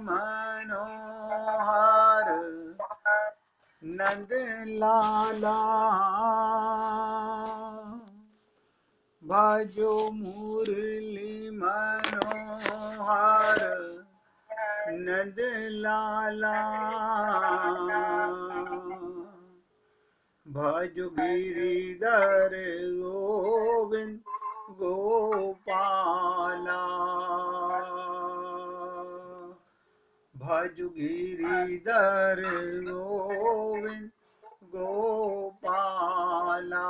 मनोहर नंद लाला भजो मुरली मनोहर नंद लाला भजो गिरिधर गोविंद गोपाला भजो गिरिधर गोविंद गोपाला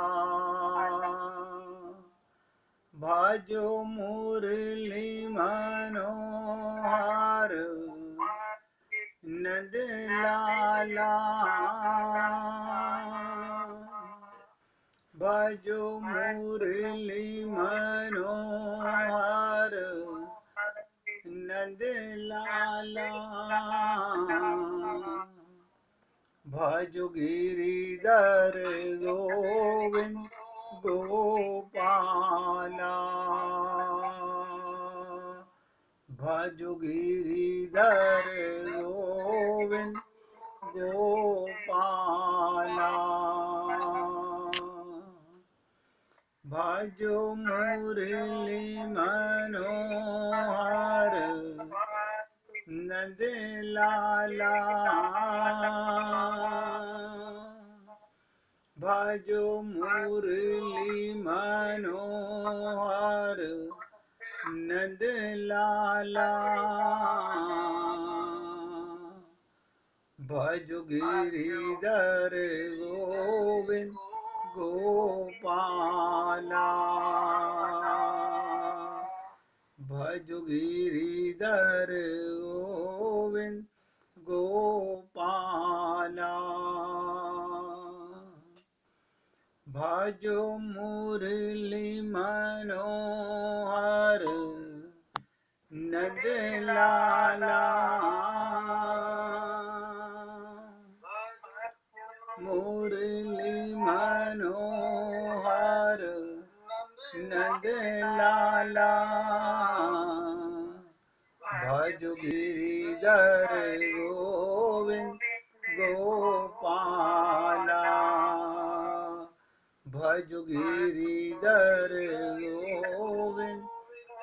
भजो मुरली मनोहर नंद लाला भजो मुरली मनोहर नंद लाला भजो गिरिधर गोविंद गोपाला भजो गिरिधर गोविंद गोपाला भजो मुरली मनोहर नंद लाला भजो मुरली मनोहर नंद लाला भजो गिरिधर गोविंद गोपाला भजो गिरिधर गोविंद गोपाला भजो मुरली मनोहर नंद लाला मुरली मनोहर नंद लाला भजो गिरिधर गोविंद गोपाला भजो गिरिधर गोविंद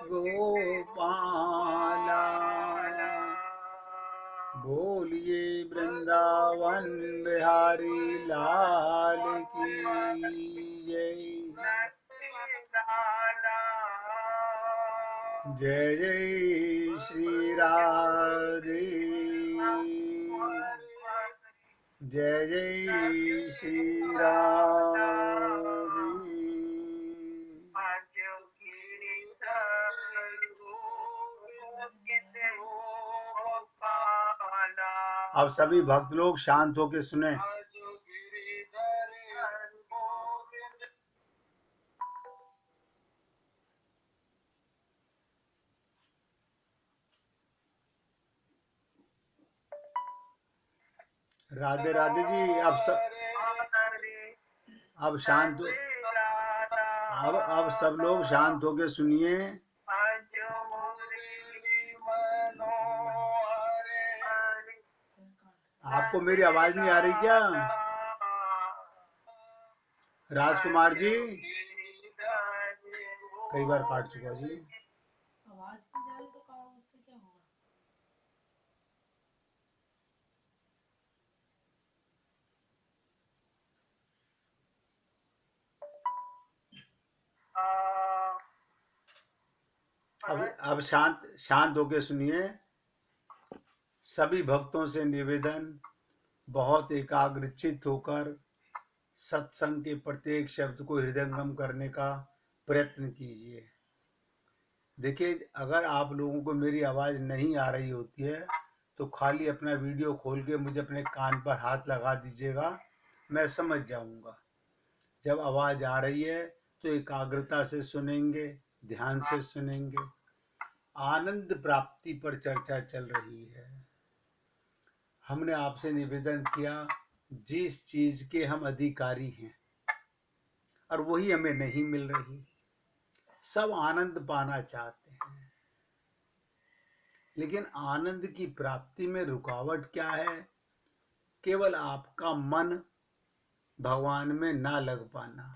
गोपाला बोलिए वृंदावन बिहारी लाल की जय जय जय श्री राधे जय जय श्री राधे अब सभी भक्त लोग शांत होकर सुने। राधे राधे जी। अब शांत अब सब लोग शांत होकर सुनिए। आपको मेरी आवाज नहीं आ रही क्या राजकुमार जी? कई बार काट चुका जी। आवाज की जा रही तो कहा उससे क्या होगा? अब शांत होकर सुनिए। सभी भक्तों से निवेदन, बहुत एकाग्रचित्त होकर सत्संग के प्रत्येक शब्द को हृदयंगम करने का प्रयत्न कीजिए। देखिए, अगर आप लोगों को मेरी आवाज़ नहीं आ रही होती है तो खाली अपना वीडियो खोल के मुझे अपने कान पर हाथ लगा दीजिएगा, मैं समझ जाऊंगा। जब आवाज़ आ रही है तो एकाग्रता से सुनेंगे, ध्यान से सुनेंगे। आनंद प्राप्ति पर चर्चा चल रही है। हमने आपसे निवेदन किया, जिस चीज के हम अधिकारी हैं और वही हमें नहीं मिल रही, सब आनंद पाना चाहते हैं। लेकिन आनंद की प्राप्ति में रुकावट क्या है? केवल आपका मन भगवान में ना लग पाना।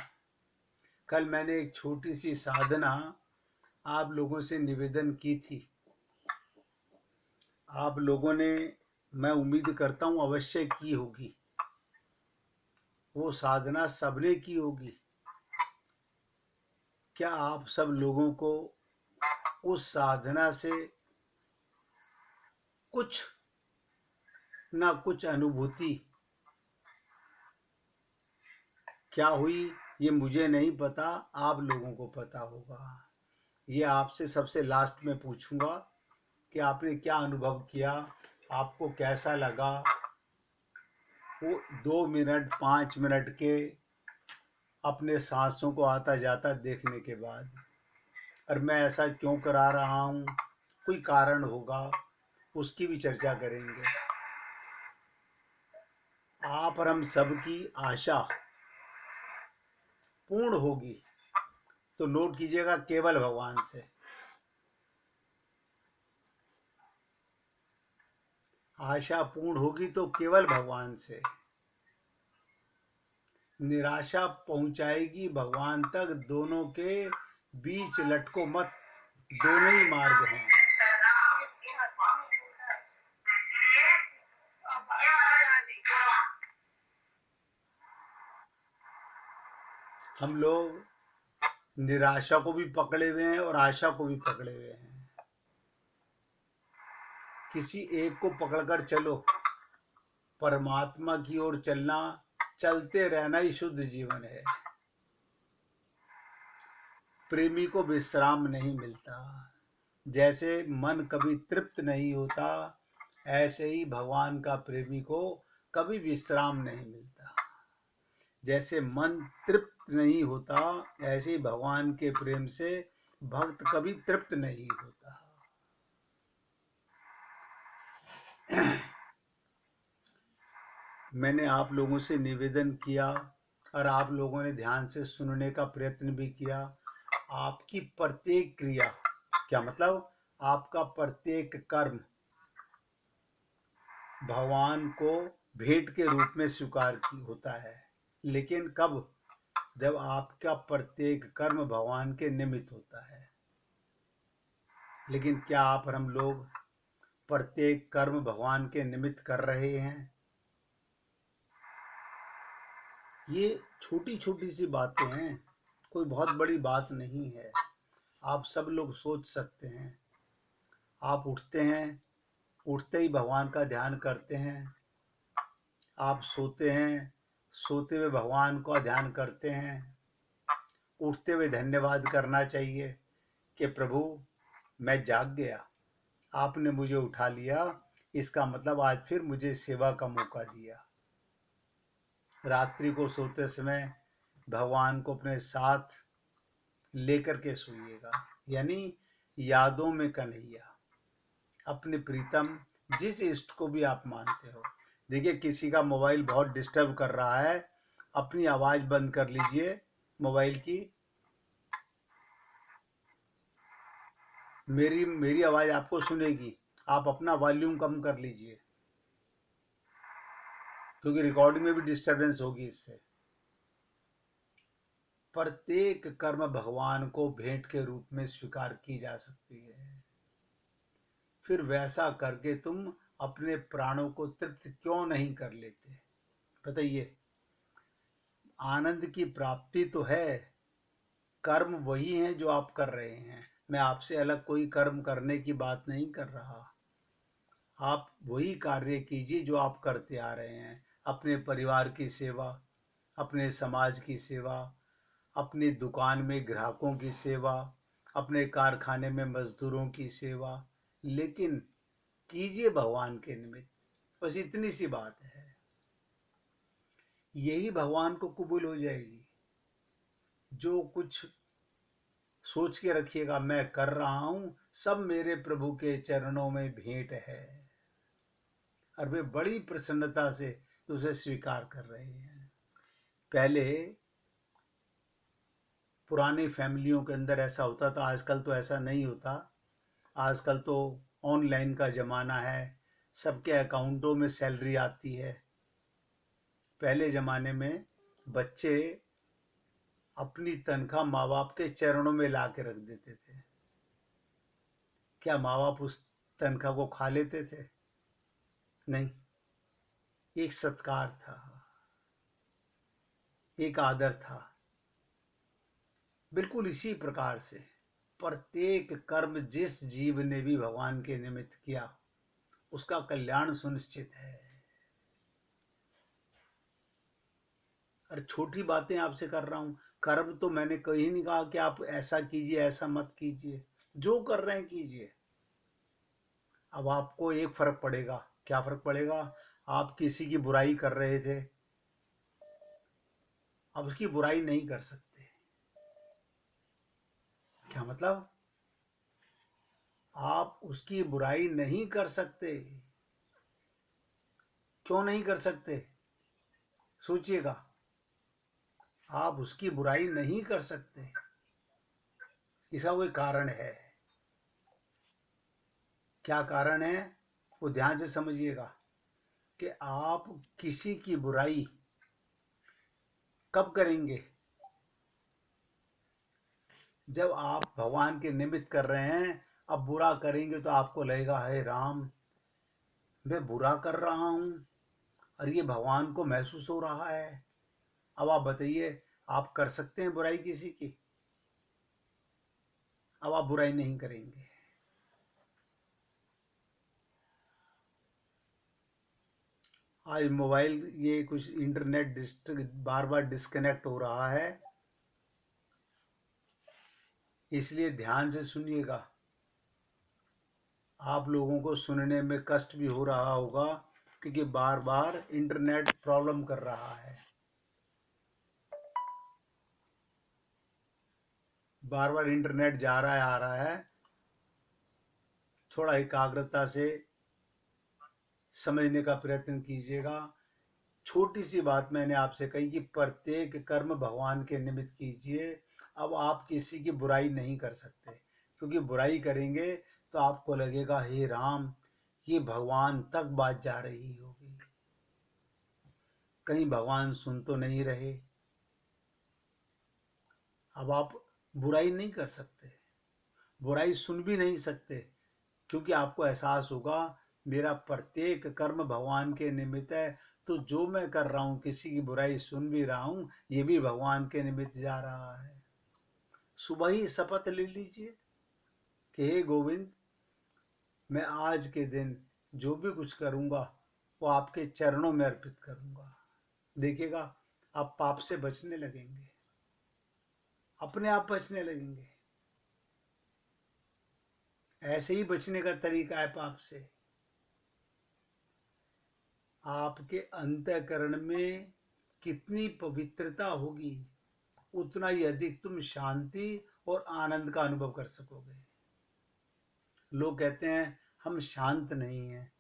कल मैंने एक छोटी सी साधना आप लोगों से निवेदन की थी। आप लोगों ने, मैं उम्मीद करता हूँ, अवश्य की होगी। वो साधना सबने की होगी। क्या आप सब लोगों को उस साधना से कुछ ना कुछ अनुभूति क्या हुई? ये मुझे नहीं पता, आप लोगों को पता होगा। ये आपसे सबसे लास्ट में पूछूंगा कि आपने क्या अनुभव किया, आपको कैसा लगा। वो 2 मिनट 5 मिनट के अपने सांसों को आता जाता देखने के बाद, और मैं ऐसा क्यों करा रहा हूँ, कोई कारण होगा, उसकी भी चर्चा करेंगे। आप और हम सबकी आशा पूर्ण होगी तो नोट कीजिएगा, केवल भगवान से। आशा पूर्ण होगी तो केवल भगवान से। निराशा पहुंचाएगी भगवान तक, दोनों के बीच लटको मत, दोनों ही मार्ग हैं। हम लोग निराशा को भी पकड़े हुए हैं और आशा को भी पकड़े हुए हैं। किसी एक को पकड़कर चलो, परमात्मा की ओर चलना, चलते रहना ही शुद्ध जीवन है। प्रेमी को विश्राम नहीं मिलता। जैसे मन कभी तृप्त नहीं होता, ऐसे ही भगवान का प्रेमी को कभी विश्राम नहीं मिलता। जैसे मन तृप्त नहीं होता, ऐसे ही भगवान के प्रेम से भक्त कभी तृप्त नहीं होता। मैंने आप लोगों से निवेदन किया और आप लोगों ने ध्यान से सुनने का प्रयत्न भी किया। आपकी प्रत्येक क्रिया, क्या मतलब, आपका प्रत्येक कर्म भगवान को भेंट के रूप में स्वीकार होता है। लेकिन कब? जब आपका प्रत्येक कर्म भगवान के निमित्त होता है। लेकिन क्या आप और हम लोग प्रत्येक कर्म भगवान के निमित्त कर रहे हैं? ये छोटी छोटी सी बातें हैं, कोई बहुत बड़ी बात नहीं है। आप सब लोग सोच सकते हैं। आप उठते हैं, उठते ही भगवान का ध्यान करते हैं। आप सोते हैं, सोते हुए भगवान का ध्यान करते हैं। उठते हुए धन्यवाद करना चाहिए कि प्रभु मैं जाग गया, आपने मुझे उठा लिया, इसका मतलब आज फिर मुझे सेवा का मौका दिया। रात्रि को सोते समय भगवान को अपने साथ लेकर के सोइएगा, यानी यादों में कन्हैया, अपने प्रीतम, जिस इष्ट को भी आप मानते हो। देखिए, किसी का मोबाइल बहुत डिस्टर्ब कर रहा है, अपनी आवाज बंद कर लीजिए मोबाइल की। मेरी आवाज आपको सुनेगी, आप अपना वॉल्यूम कम कर लीजिए, क्योंकि रिकॉर्डिंग में भी डिस्टरबेंस होगी इससे। प्रत्येक कर्म भगवान को भेंट के रूप में स्वीकार की जा सकती है। फिर वैसा करके तुम अपने प्राणों को तृप्त क्यों नहीं कर लेते? बताइए। आनंद की प्राप्ति तो है, कर्म वही है जो आप कर रहे हैं। मैं आपसे अलग कोई कर्म करने की बात नहीं कर रहा। आप वही कार्य कीजिए जो आप करते आ रहे हैं। अपने परिवार की सेवा, अपने समाज की सेवा, अपनी दुकान में ग्राहकों की सेवा, अपने कारखाने में मजदूरों की सेवा, लेकिन कीजिए भगवान के निमित्त। बस इतनी सी बात है, यही भगवान को कबूल हो जाएगी। जो कुछ सोच के रखिएगा मैं कर रहा हूं, सब मेरे प्रभु के चरणों में भेंट है, और वे बड़ी प्रसन्नता से उसे स्वीकार कर रहे हैं। पहले पुरानी फैमिलियों के अंदर ऐसा होता था, आजकल तो ऐसा नहीं होता। आजकल तो ऑनलाइन का ज़माना है, सबके अकाउंटों में सैलरी आती है। पहले ज़माने में बच्चे अपनी तनख्वाह माँ बाप के चरणों में ला के रख देते थे। क्या माँ बाप उस तनख्वाह को खा लेते थे? नहीं, एक सत्कार था, एक आदर था। बिल्कुल इसी प्रकार से प्रत्येक कर्म जिस जीव ने भी भगवान के निमित्त किया उसका कल्याण सुनिश्चित है। अरे छोटी बातें आपसे कर रहा हूं, कर्म तो मैंने कहीं नहीं कहा कि आप ऐसा कीजिए ऐसा मत कीजिए, जो कर रहे हैं कीजिए। अब आपको एक फर्क पड़ेगा। क्या फर्क पड़ेगा? आप किसी की बुराई कर रहे थे, अब उसकी बुराई नहीं कर सकते। क्या मतलब? आप उसकी बुराई नहीं कर सकते। क्यों नहीं कर सकते? सोचिएगा। आप उसकी बुराई नहीं कर सकते, इसका कोई कारण है। क्या कारण है वो ध्यान से समझिएगा कि आप किसी की बुराई कब करेंगे? जब आप भगवान के निमित्त कर रहे हैं। अब बुरा करेंगे तो आपको लगेगा हे राम, मैं बुरा कर रहा हूं और ये भगवान को महसूस हो रहा है। अब आप बताइए, आप कर सकते हैं बुराई किसी की? अब आप बुराई नहीं करेंगे। आज मोबाइल ये कुछ इंटरनेट बार बार डिस्कनेक्ट हो रहा है, इसलिए ध्यान से सुनिएगा। आप लोगों को सुनने में कष्ट भी हो रहा होगा क्योंकि बार बार इंटरनेट प्रॉब्लम कर रहा है, बार बार इंटरनेट जा रहा है आ रहा है। थोड़ा एकाग्रता से समझने का प्रयत्न कीजिएगा। छोटी सी बात मैंने आपसे कही कि प्रत्येक कर्म भगवान के निमित्त कीजिए। अब आप किसी की बुराई नहीं कर सकते, क्योंकि बुराई करेंगे तो आपको लगेगा हे राम, ये भगवान तक बात जा रही होगी, कहीं भगवान सुन तो नहीं रहे। अब आप बुराई नहीं कर सकते, बुराई सुन भी नहीं सकते, क्योंकि आपको एहसास होगा मेरा प्रत्येक कर्म भगवान के निमित्त है। तो जो मैं कर रहा हूँ, किसी की बुराई सुन भी रहा हूँ, ये भी भगवान के निमित्त जा रहा है। सुबह ही शपथ ले लीजिए कि हे गोविंद, मैं आज के दिन जो भी कुछ करूँगा वो आपके चरणों में अर्पित करूँगा। देखिएगा आप पाप से बचने लगेंगे, अपने आप बचने लगेंगे। ऐसे ही बचने का तरीका है पाप से। आपके अंतःकरण में कितनी पवित्रता होगी, उतना ही अधिक तुम शांति और आनंद का अनुभव कर सकोगे। लोग कहते हैं हम शांत नहीं हैं।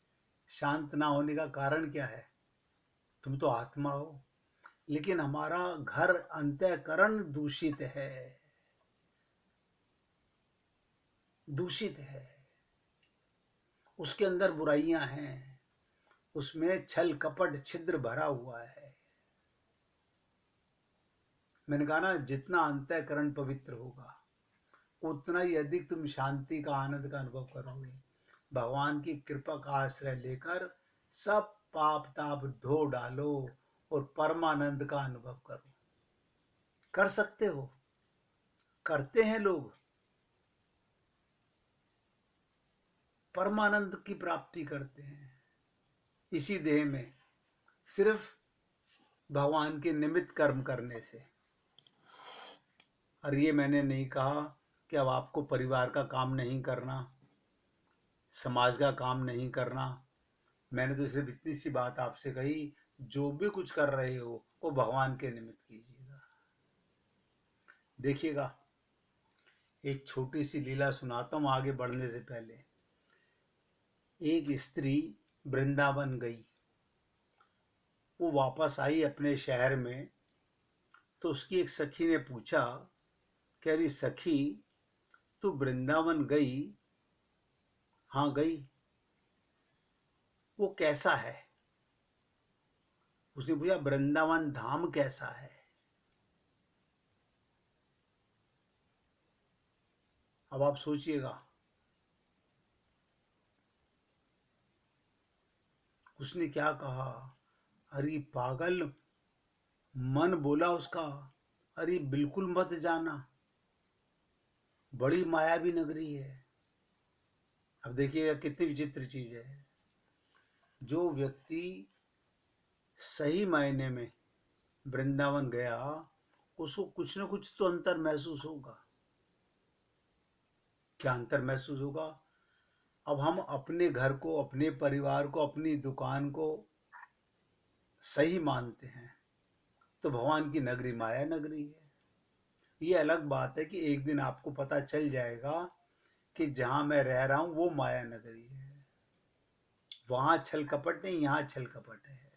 शांत ना होने का कारण क्या है? तुम तो आत्मा हो, लेकिन हमारा घर अंतःकरण दूषित है, दूषित है। उसके अंदर बुराइयां हैं, उसमें छल कपट छिद्र भरा हुआ है। मैंने कहा ना, जितना अंतःकरण पवित्र होगा उतना ही अधिक तुम शांति का आनंद का अनुभव करोगे। भगवान की कृपा का आश्रय लेकर सब पाप ताप धो डालो और परमानंद का अनुभव करो। कर सकते हो, करते हैं लोग, परमानंद की प्राप्ति करते हैं इसी देह में, सिर्फ भगवान के निमित्त कर्म करने से। और ये मैंने नहीं कहा कि अब आपको परिवार का काम नहीं करना, समाज का काम नहीं करना। मैंने तो सिर्फ इतनी सी बात आपसे कही, जो भी कुछ कर रहे हो वो भगवान के निमित्त कीजिएगा। देखिएगा, एक छोटी सी लीला सुनाता हूँ आगे बढ़ने से पहले। एक स्त्री वृंदावन गई, वो वापस आई अपने शहर में, तो उसकी एक सखी ने पूछा, कह रही सखी तू वृंदावन गई हाँ गई। वो कैसा है? उसने पूछा वृंदावन धाम कैसा है। अब आप सोचिएगा, उसने क्या कहा? अरे पागल, मन बोला उसका, अरे बिल्कुल मत जाना, बड़ी मायावी नगरी है। अब देखिएगा कितनी विचित्र चीज है। जो व्यक्ति सही मायने में वृंदावन गया, उसको कुछ न कुछ तो अंतर महसूस होगा। क्या अंतर महसूस होगा? अब हम अपने घर को, अपने परिवार को, अपनी दुकान को सही मानते हैं, तो भगवान की नगरी माया नगरी है। ये अलग बात है कि एक दिन आपको पता चल जाएगा कि जहां मैं रह रहा हूं वो माया नगरी है, वहां छल कपट नहीं, यहां छल कपट है।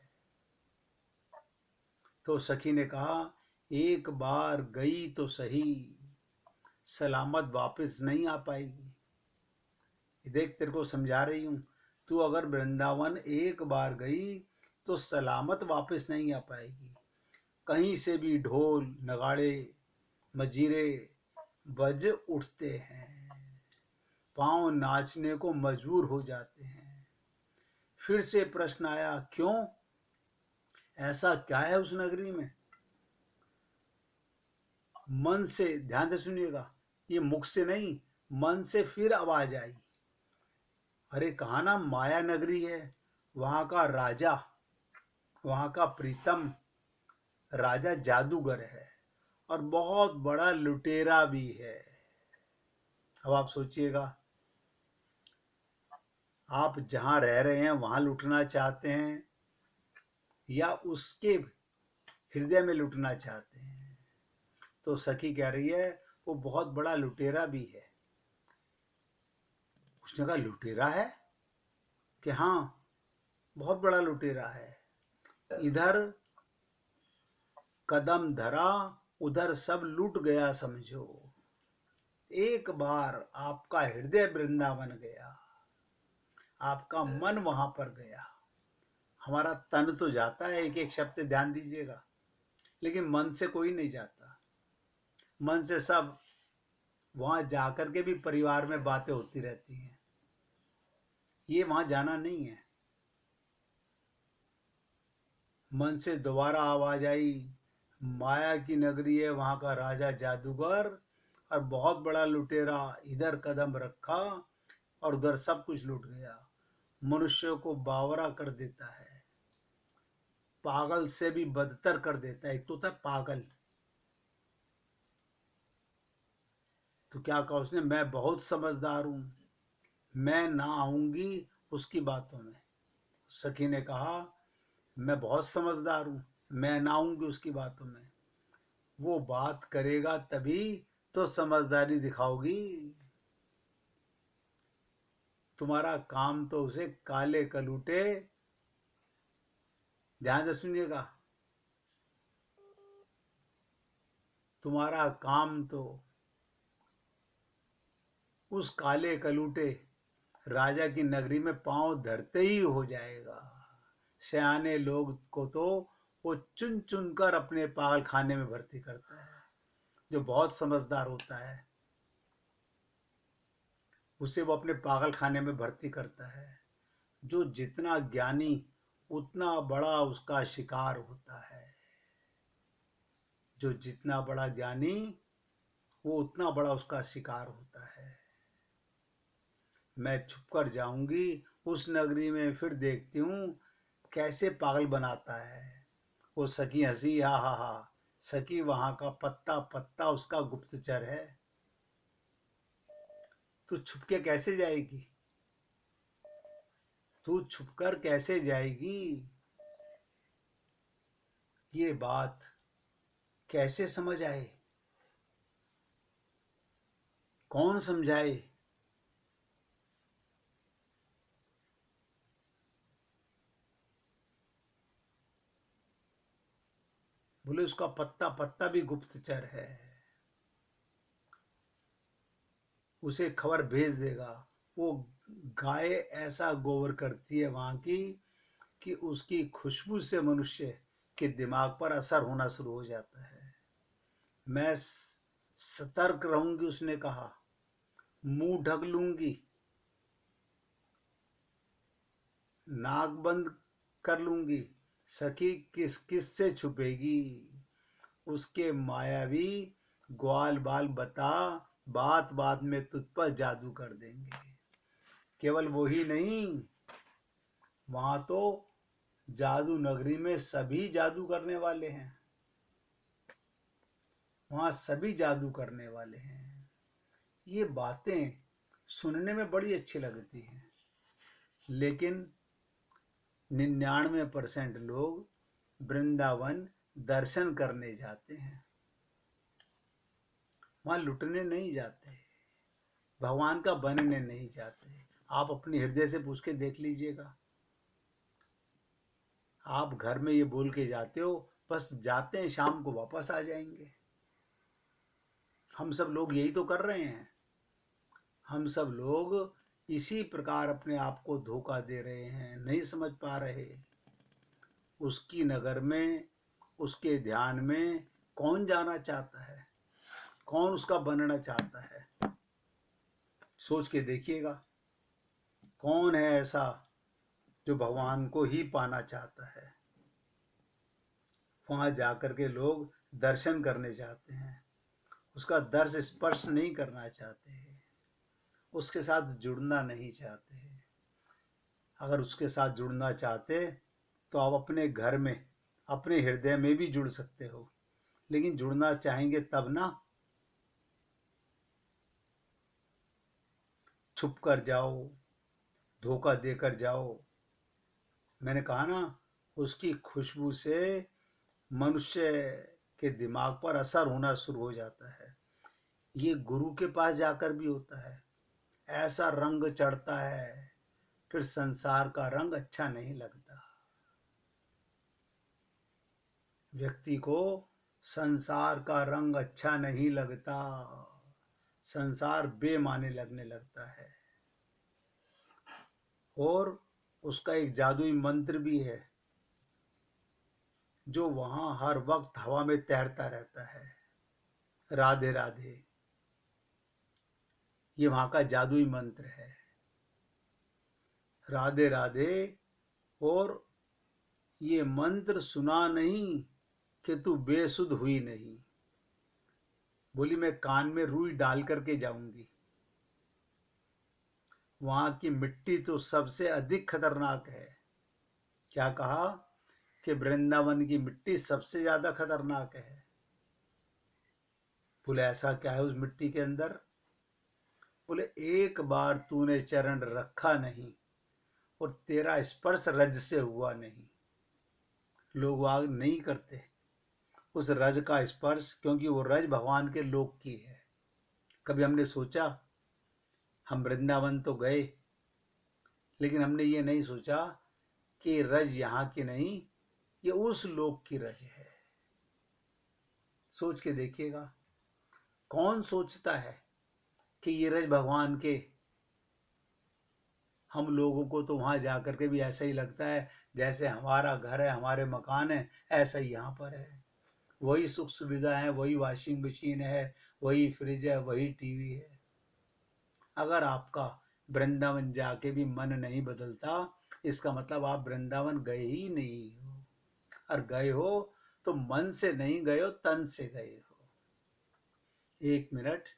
तो सखी ने कहा, एक बार गई तो सही, सलामत वापस नहीं आ पाएगी। देख, तेरे को समझा रही हूं, तू अगर वृंदावन एक बार गई तो सलामत वापस नहीं आ पाएगी। कहीं से भी ढोल नगाड़े मजीरे बज उठते हैं, पांव नाचने को मजबूर हो जाते हैं। फिर से प्रश्न आया, क्यों? ऐसा क्या है उस नगरी में? मन से, ध्यान से सुनिएगा, ये मुख से नहीं, मन से फिर आवाज आई। अरे कहा ना माया नगरी है, वहां का राजा, वहां का प्रीतम राजा जादूगर है और बहुत बड़ा लुटेरा भी है। अब आप सोचिएगा, आप जहां रह रहे हैं वहां लुटना चाहते हैं या उसके हृदय में लुटना चाहते हैं? तो सखी कह रही है वो बहुत बड़ा लुटेरा भी है। उसने कहा लुटेरा है? कि हाँ, बहुत बड़ा लुटेरा है। इधर कदम धरा, उधर सब लूट गया समझो। एक बार आपका हृदय वृंदावन गया, आपका मन वहां पर गया। हमारा तन तो जाता है, एक एक शब्द ध्यान दीजिएगा, लेकिन मन से कोई नहीं जाता। मन से सब वहां जाकर के भी परिवार में बातें होती रहती हैं, ये वहां जाना नहीं है। मन से दोबारा आवाज आई, माया की नगरी है, वहां का राजा जादूगर और बहुत बड़ा लुटेरा इधर कदम रखा और उधर सब कुछ लूट गया। मनुष्य को बावरा कर देता है, पागल से भी बदतर कर देता है। एक तो होता है पागल, तो क्या कहा उसने, मैं बहुत समझदार हूं, मैं ना आऊंगी उसकी बातों में। सखी ने कहा, मैं बहुत समझदार हूं, मैं ना आऊंगी उसकी बातों में। वो बात करेगा तभी तो समझदारी दिखाओगी। तुम्हारा काम तो उसे काले कलूटे, ध्यान से सुनिएगा, तुम्हारा काम तो उस काले कलूटे राजा की नगरी में पांव धरते ही हो जाएगा। सयाने लोग को तो वो चुन चुन कर अपने पागल खाने में भर्ती करता है। जो बहुत समझदार होता है उसे वो अपने पागल खाने में भर्ती करता है। जो जितना ज्ञानी उतना बड़ा उसका शिकार होता है। जो जितना बड़ा ज्ञानी वो उतना बड़ा उसका शिकार होता है। मैं छुप कर जाऊंगी उस नगरी में, फिर देखती हूँ कैसे पागल बनाता है। वो सखी हंसी, हा हा हा। सखी वहां का पत्ता पत्ता उसका गुप्तचर है। तू छुप के कैसे जाएगी? तू छुपकर कैसे जाएगी? ये बात कैसे समझ आए? कौन समझाए? बोले उसका पत्ता पत्ता भी गुप्तचर है, उसे खबर भेज देगा। वो गाय ऐसा गोबर करती है वहां की कि उसकी खुशबू से मनुष्य के दिमाग पर असर होना शुरू हो जाता है। मैं सतर्क रहूंगी, उसने कहा, मुंह ढक लूंगी, नाक बंद कर लूंगी, सखी किस किस से छुपेगी। उसके मायावी ग्वाल बाल बता बात बात में तुझ पर जादू कर देंगे। केवल वो ही नहीं, वहां तो जादू नगरी में सभी जादू करने वाले हैं। वहां सभी जादू करने वाले हैं। ये बातें सुनने में बड़ी अच्छी लगती हैं, लेकिन 99% लोग वृंदावन दर्शन करने जाते हैं, वहां लुटने नहीं जाते, भगवान का बनने नहीं जाते। आप अपने हृदय से पूछ के देख लीजिएगा। आप घर में ये बोल के जाते हो बस जाते हैं, शाम को वापस आ जाएंगे। हम सब लोग यही तो कर रहे हैं। हम सब लोग इसी प्रकार अपने आप को धोखा दे रहे हैं, नहीं समझ पा रहे। उसकी नगर में, उसके ध्यान में कौन जाना चाहता है, कौन उसका बनना चाहता है? सोच के देखिएगा, कौन है ऐसा जो भगवान को ही पाना चाहता है? वहां जाकर के लोग दर्शन करने चाहते हैं, उसका दर्श स्पर्श नहीं करना चाहते, उसके साथ जुड़ना नहीं चाहते। अगर उसके साथ जुड़ना चाहते तो आप अपने घर में, अपने हृदय में भी जुड़ सकते हो, लेकिन जुड़ना चाहेंगे तब ना। छुप कर जाओ, धोखा देकर जाओ। मैंने कहा ना, उसकी खुशबू से मनुष्य के दिमाग पर असर होना शुरू हो जाता है। ये गुरु के पास जाकर भी होता है। ऐसा रंग चढ़ता है, फिर संसार का रंग अच्छा नहीं लगता। व्यक्ति को संसार का रंग अच्छा नहीं लगता, संसार बेमाने लगने लगता है। और उसका एक जादुई मंत्र भी है जो वहां हर वक्त हवा में तैरता रहता है, राधे राधे। ये वहां का जादुई मंत्र है, राधे राधे। और ये मंत्र सुना नहीं कि तू बेसुध हुई नहीं। बोली मैं कान में रुई डाल करके जाऊंगी। वहां की मिट्टी तो सबसे अधिक खतरनाक है। क्या कहा? कि वृंदावन की मिट्टी सबसे ज्यादा खतरनाक है। बोले ऐसा क्या है उस मिट्टी के अंदर? बोले एक बार तूने चरण रखा नहीं और तेरा स्पर्श रज से हुआ नहीं। लोग आग नहीं करते उस रज का स्पर्श, क्योंकि वो रज भगवान के लोक की है। कभी हमने सोचा, हम वृंदावन तो गए, लेकिन हमने ये नहीं सोचा कि रज यहाँ की नहीं, ये उस लोक की रज है। सोच के देखिएगा, कौन सोचता है कि ये रज भगवान के? हम लोगों को तो वहां जाकर के भी ऐसा ही लगता है जैसे हमारा घर है, हमारे मकान है, ऐसा ही यहाँ पर है। वही सुख सुविधा है, वही वॉशिंग मशीन है, वही फ्रिज है, वही टीवी है। अगर आपका वृंदावन जाके भी मन नहीं बदलता, इसका मतलब आप वृंदावन गए ही नहीं हो। और गए हो तो मन से नहीं गए हो, तन से गए हो। 1 मिनट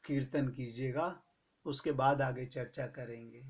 कीर्तन कीजिएगा, उसके बाद आगे चर्चा करेंगे।